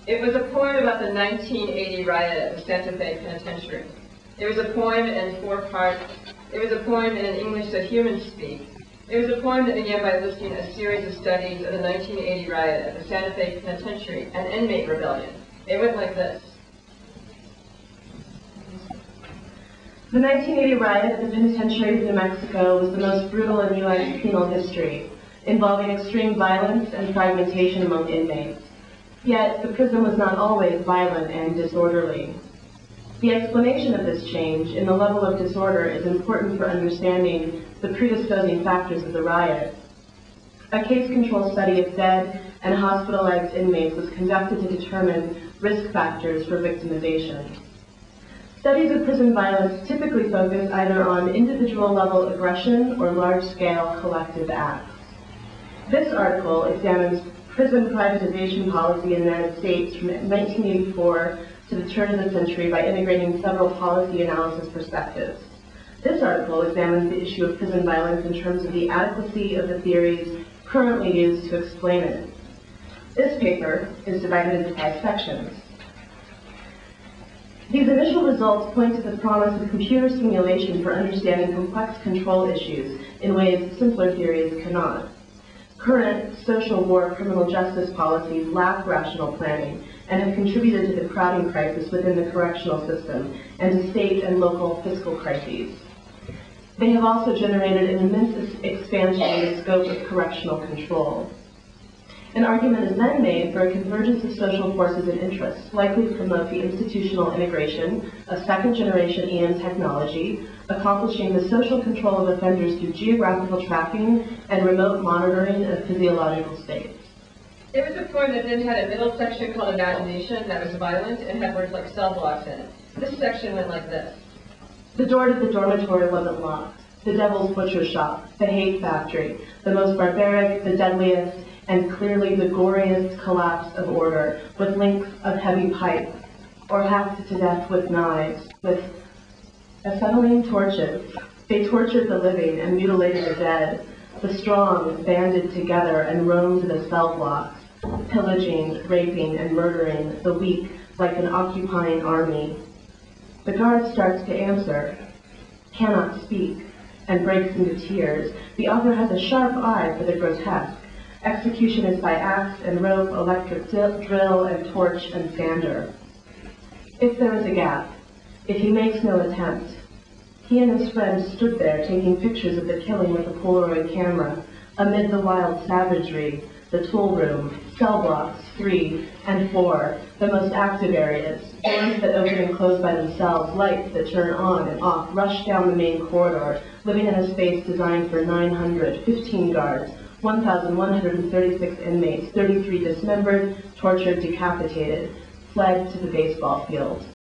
It was a poem about the 1980 riot at the Sante Penitentiary. It was a poem in 4 parts. It was a poem in English that humans speak. It was a poem that began by listing a series of studies of the 1980 riot at the Sante Penitentiary and inmate rebellion. It went like this. The 1980 riot at the penitentiary of New Mexico was the most brutal in U.S. penal history, involving extreme violence and fragmentation among inmates. Yet, the prison was not always violent and disorderly. The explanation of this change in the level of disorder is important for understanding the predisposing factors of the riot. A case control study of dead and hospitalized inmates was conducted to determine risk factors for victimization. Studies of prison violence typically focus either on individual-level aggression or large-scale collective acts. This article examines prison privatization policy in the United States from 1984 to the turn of the century by integrating several policy analysis perspectives. This article examines the issue of prison violence in terms of the adequacy of the theories currently used to explain it. This paper is divided into 5 sections. These initial results point to the promise of computer simulation for understanding complex control issues in ways simpler theories cannot. Current social war criminal justice policies lack rational planning and have contributed to the crowding crisis within the correctional system and to state and local fiscal crises. They have also generated an immense expansion in the scope of correctional control. An argument is then made for a convergence of social forces and interests, likely to promote the institutional integration of second-generation EM technology, accomplishing the social control of offenders through geographical tracking and remote monitoring of physiological states. There was a poem that then had a middle section called Imagination that was violent and had words like cell blocks in it. This section went like this. The door to the dormitory wasn't locked. The devil's butcher shop, the hate factory, the most barbaric, the deadliest, and clearly the goriest collapse of order, with links of heavy pipe, or hacked to death with knives, with acetylene torches. They tortured the living and mutilated the dead. The strong banded together and roamed the cell blocks, pillaging, raping, and murdering the weak like an occupying army. The guard starts to answer, cannot speak, and breaks into tears. The author has a sharp eye for the grotesque. Execution is by axe and rope, electric drill and torch and sander. If there is a gap, if he makes no attempt, he and his friend stood there taking pictures of the killing with a Polaroid camera, amid the wild savagery, the tool room, cell blocks 3 and 4, the most active areas, doors that open and close by themselves, lights that turn on and off, rush down the main corridor, living in a space designed for 915 guards, 1,136 inmates, 33 dismembered, tortured, decapitated, fled to the baseball field.